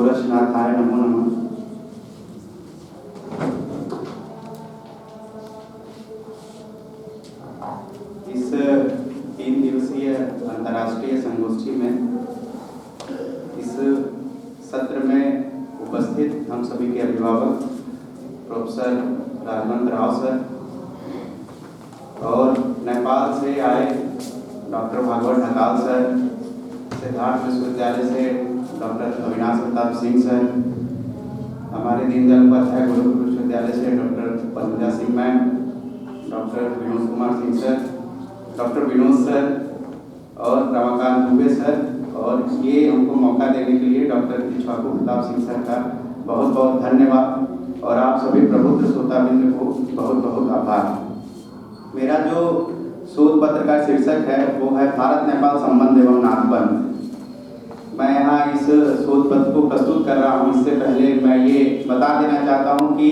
गोरक्षनाथाय नमो नमः। इस 3 दिवसीय अंतर्राष्ट्रीय संगोष्ठी में इस सत्र में उपस्थित हम सभी के अभिभावक प्रोफेसर राजवंत राव सर और नेपाल से आए डॉक्टर भागवत ढकाल सर, सिद्धार्थ विश्वविद्यालय से डॉक्टर अविनाश प्रताप सिंह सर, हमारे दीनदयाल उपाध्याय गुरुकुल विश्वविद्यालय से doctor Padmaja Singh ma'am, doctor Vinod Kumar Singh sir, doctor Vinod sir और रमाकांत दुबे सर, और ये हमको मौका देने के लिए डॉक्टर इक्ष्वाकु प्रताप सिंह सर का बहुत बहुत धन्यवाद और आप सभी प्रबुद्ध श्रोताबिंद को बहुत बहुत आभार। मेरा जो शोध पत्र का शीर्षक है वो है भारत नेपाल संबंध एवं नाथबंध। मैं यहाँ इस शोध पत्र को प्रस्तुत कर रहा हूँ, इससे पहले मैं ये बता देना चाहता हूँ कि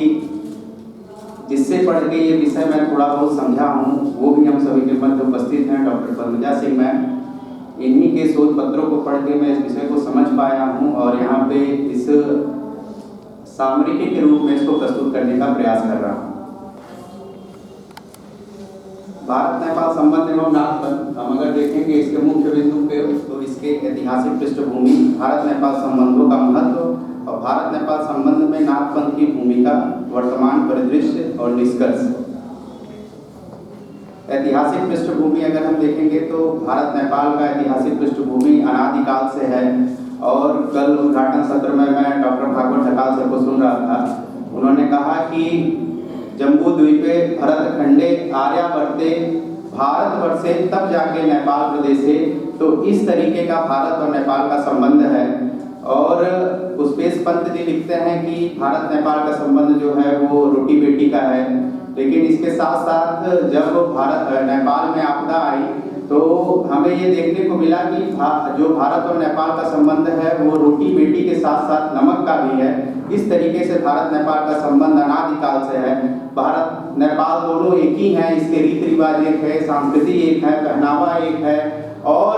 जिससे पढ़ के ये विषय मैं थोड़ा बहुत समझा हूँ वो भी हम सभी के मध्य उपस्थित हैं, डॉक्टर पद्मजा सिंह मैम। इन्हीं के शोध पत्रों को पढ़ के मैं इस विषय को समझ पाया हूँ और यहाँ पे इस सामरिक के रूप में इसको प्रस्तुत करने का प्रयास कर रहा हूँ। भारत नेपाल संबंध एवं नाथबंध, हम अगर देखेंगे इसके मुख्य बिंदु पे तो इसके ऐतिहासिक पृष्ठभूमि, भारत नेपाल संबंधों का महत्व और भारत नेपाल संबंध में नाथबंध की भूमिका, वर्तमान परिदृश्य और निष्कर्ष। ऐतिहासिक पृष्ठभूमि अगर हम देखेंगे तो भारत नेपाल का ऐतिहासिक पृष्ठभूमि अनादिकाल से है और कल उद्घाटन सत्र में मैं डॉक्टर भागवत ढकाल सर को सुन रहा था। उन्होंने कहा कि जम्बू द्वीपे भरत खंडे आर्यावर्ते भारतवर्षे तब जाके नेपाल प्रदेशे, तो इस तरीके का भारत और नेपाल का संबंध है। और पुष्पेश पंत जी लिखते हैं कि भारत नेपाल का संबंध जो है वो रोटी बेटी का है, लेकिन इसके साथ साथ जब नेपाल में आपदा आई तो हमें ये देखने को मिला कि जो भारत और नेपाल का संबंध है वो रोटी बेटी के साथ साथ नमक का भी है। इस तरीके से भारत नेपाल का संबंध अनादिकाल से है। भारत नेपाल दोनों एक ही हैं, इसके रीति रिवाज एक है, संस्कृति एक है, पहनावा एक है और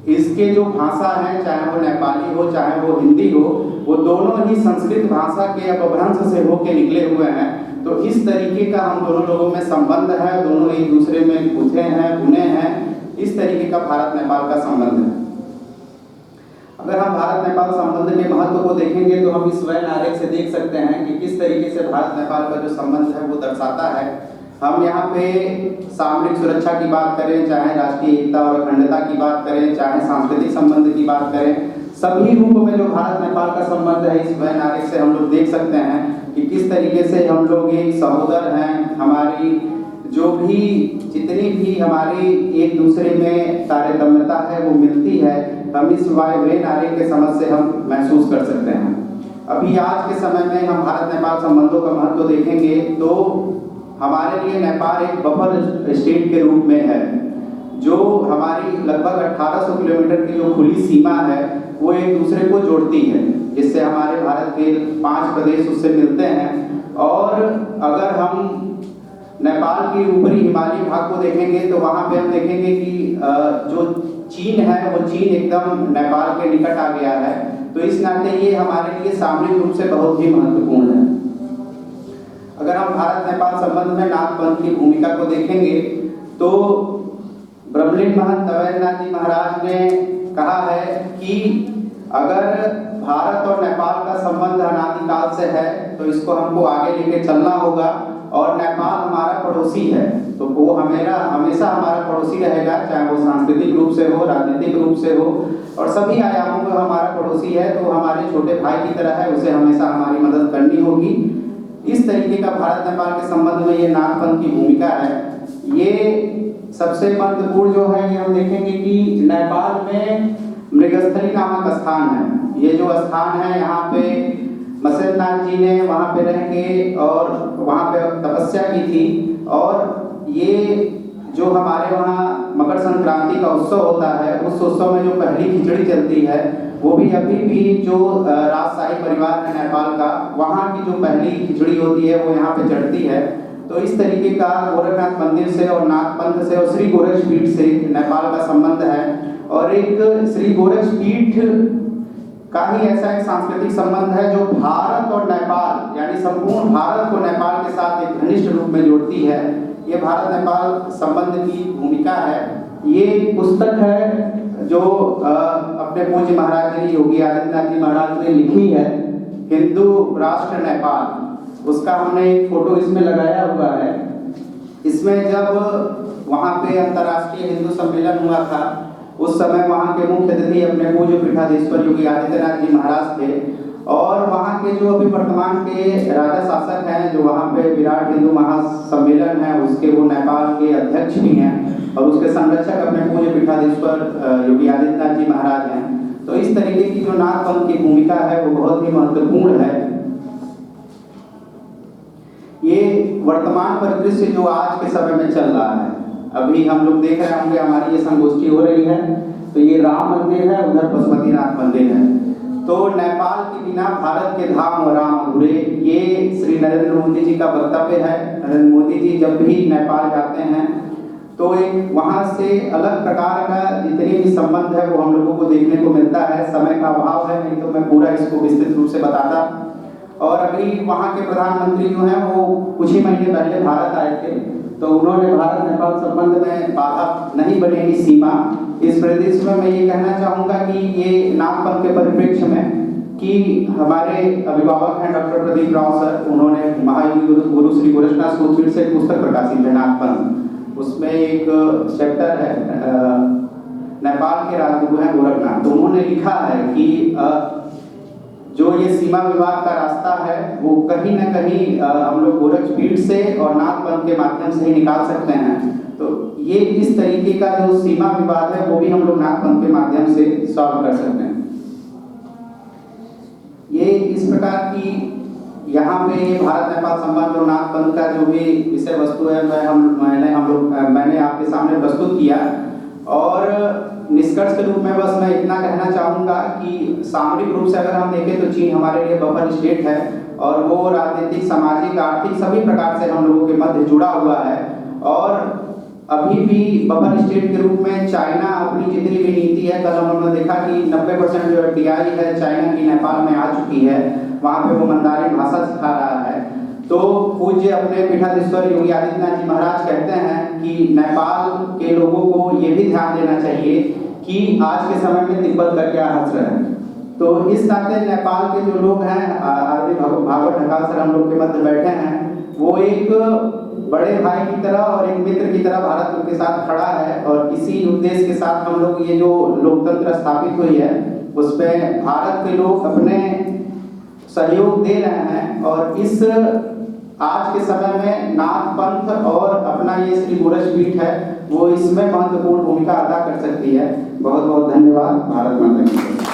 इसके जो भाषा है, चाहे वो नेपाली हो चाहे वो हिंदी हो, वो दोनों ही संस्कृत भाषा के अपभ्रंश से होके निकले हुए हैं। तो इस तरीके का हम दोनों लोगों में संबंध है, दोनों एक दूसरे में गुथे हैं, बुने हैं, इस तरीके का भारत नेपाल का संबंध है। अगर हम भारत नेपाल संबंध के महत्व को देखेंगे तो हम इस वैन आरेख से देख सकते हैं कि किस तरीके से भारत नेपाल का जो संबंध है वो दर्शाता है। हम यहाँ पे सामरिक सुरक्षा की बात करें, चाहे राष्ट्रीय एकता और अखंडता की बात करें, चाहे सांस्कृतिक संबंध की बात करें, सभी रूपों में जो भारत नेपाल का संबंध है इस वैन आरेख से हम लोग देख सकते हैं कि किस तरीके से हम लोग एक सहोदर हैं। हमारी जो भी जितनी भी हमारी एक दूसरे में तारतम्यता है वो मिलती है, हम इस वैन आरेख के समझ से हम महसूस कर सकते हैं। अभी आज के समय में हम भारत नेपाल संबंधों का महत्व देखेंगे तो हमारे लिए नेपाल एक बफर स्टेट के रूप में है, जो हमारी लगभग 1800 किलोमीटर की जो खुली सीमा है वो एक दूसरे को जोड़ती है, जिससे हमारे भारत के 5 प्रदेश उससे मिलते हैं। और अगर हम नेपाल के ऊपरी हिमालयी भाग को देखेंगे तो वहाँ पे हम देखेंगे कि जो चीन है वो चीन एकदम नेपाल के निकट आ गया है। तो इस नाते ये हमारे लिए सामरिक रूप से बहुत ही महत्वपूर्ण है। अगर हम भारत नेपाल संबंध में नाथबंध की भूमिका को देखेंगे तो ब्रह्मलीन महंत अवैधनाथ जी महाराज ने कहा है कि अगर भारत और नेपाल का संबंध अनादिकाल से है तो इसको हमको आगे लेके चलना होगा और नेपाल हमारा पड़ोसी है तो वो हमेशा हमारा पड़ोसी रहेगा, चाहे वो सांस्कृतिक रूप से हो, राजनीतिक रूप से हो और सभी आयामों में हमारा पड़ोसी है। तो हमारे छोटे भाई की तरह है, उसे हमेशा हमारी मदद करनी होगी। इस तरीके का भारत नेपाल के संबंध में ये नाथबंध की भूमिका है। ये सबसे महत्वपूर्ण जो है ये हम देखेंगे कि नेपाल में मृगस्थली नामक स्थान है। ये जो स्थान है यहाँ पे मत्स्यनाथ जी ने वहाँ पे रह के और वहाँ पे तपस्या की थी और ये जो हमारे वहाँ मकर संक्रांति का उत्सव होता है, उस उत्सव में जो पहली खिचड़ी चलती है वो भी अभी भी जो राजशाही परिवार है नेपाल का, वहाँ की जो पहली खिचड़ी होती है वो यहाँ पे चढ़ती है। तो इस तरीके का गोरखनाथ मंदिर से और नाथपंथ से और श्री गोरक्ष पीठ से नेपाल का संबंध है। और एक श्री गोरक्ष पीठ का ही ऐसा एक सांस्कृतिक संबंध है जो भारत और नेपाल यानी संपूर्ण भारत को नेपाल के साथ एक घनिष्ठ रूप में जोड़ती है। ये भारत नेपाल संबंध की भूमिका है। ये पुस्तक है जो अपने पूज्य महाराज जी योगी आदित्यनाथ जी महाराज ने लिखी है, हिंदू राष्ट्र नेपाल। उसका हमने एक फोटो इसमें लगाया हुआ है। इसमें जब वहाँ पे अंतर्राष्ट्रीय हिंदू सम्मेलन हुआ था, उस समय वहाँ के मुख्य अतिथि अपने पूज्य पीठाधीश्वर योगी आदित्यनाथ जी महाराज थे, और वहाँ के जो अभी वर्तमान के राजा शासक हैं, जो वहाँ पे विराट हिंदू महासम्मेलन है, उसके वो नेपाल के अध्यक्ष भी हैं, और उसके संरक्षक अपने पूज्य पीठाधीश्वर योगी आदित्यनाथ जी महाराज हैं। तो इस तरीके की जो नाथ पंथ की भूमिका है वो बहुत ही महत्वपूर्ण है। ये वर्तमान परिदृश्य जो आज के समय में चल रहा है, अभी हम लोग देख रहे होंगे, हमारी ये संगोष्ठी हो रही है, तो ये राम मंदिर है, उधर पशुपतिनाथ मंदिर है। तो नेपाल के बिना भारत के धाम और राम अधूरे, ये श्री नरेंद्र मोदी जी का वक्तव्य है। नरेंद्र मोदी जी जब भी नेपाल जाते हैं तो एक वहाँ से अलग प्रकार का जितनी भी संबंध है वो हम लोगों को देखने को मिलता है। समय का अभाव है, नहीं तो मैं पूरा इसको विस्तृत रूप से बताता। और अभी वहाँ के प्रधानमंत्री जो हैं वो कुछ ही महीने पहले भारत आए थे, तो उन्होंने भारत नेपाल संबंध में बाधा नहीं बनेगी सीमा। इस परिदृश्य में मैं ये कहना चाहूँगा कि ये नाथ पंथ के परिप्रेक्ष्य में कि हमारे अभिभावक हैं डॉक्टर प्रदीप राव सर, उन्होंने महायोगी गुरु श्री गोरक्षनाथ सूत्रपीठ से एक पुस्तक प्रकाशित है नाथ पंथ। उसमें एक चैप्टर है नेपाल के राजगुरु हैं गोरखनाथ। तो उन्होंने लिखा है कि जो ये सीमा विवाद का रास्ता है वो कहीं ना कहीं हम लोग गोरक्षपीठ से और नाथ पंथ के माध्यम से ही निकाल सकते हैं। तो ये इस तरीके का जो सीमा विवाद है वो भी हम लोग नाथ पंथ के माध्यम से सॉल्व कर सकते हैं। ये इस प्रकार की यहाँ पे भारत नेपाल संबंध और नाथ पंथ का जो भी विषय वस्तु है मैंने आपके सामने प्रस्तुत किया। और निष्कर्ष के रूप में बस मैं इतना कहना चाहूँगा कि सामरिक रूप से अगर हम देखें तो चीन हमारे लिए बफर स्टेट है, और वो राजनीतिक, सामाजिक, आर्थिक सभी प्रकार से हम लोगों के मध्य जुड़ा हुआ है। और अभी भी बफर स्टेट के रूप में चाइना अपनी जितनी भी नीति है, कल हमने देखा कि 90% जो FDI है चाइना की नेपाल में आ चुकी है, वहाँ पे वो मंदारिन भाषा सिखा रहा है। तो पूज्य अपने पीठाधीश्वर योगी आदित्यनाथ जी महाराज कहते हैं कि नेपाल के लोगों को ये भी ध्यान देना चाहिए कि आज के समय में तिब्बत का क्या असर है। तो इस नाते नेपाल के जो लोग हैं, आरडी भागवत ढकाल सर हम लोग के मध्य बैठे हैं, वो एक बड़े भाई की तरह और एक मित्र की तरह भारत के साथ खड़ा है। और इसी उद्देश्य के साथ हम लोग ये जो लोकतंत्र स्थापित हुई है उसमें भारत के लोग अपने सहयोग दे रहे हैं। और इस आज के समय में नाथ पंथ और अपना ये श्री गोरक्षपीठ है वो इसमें महत्वपूर्ण भूमिका अदा कर सकती है। बहुत बहुत धन्यवाद। भारत माता की जय।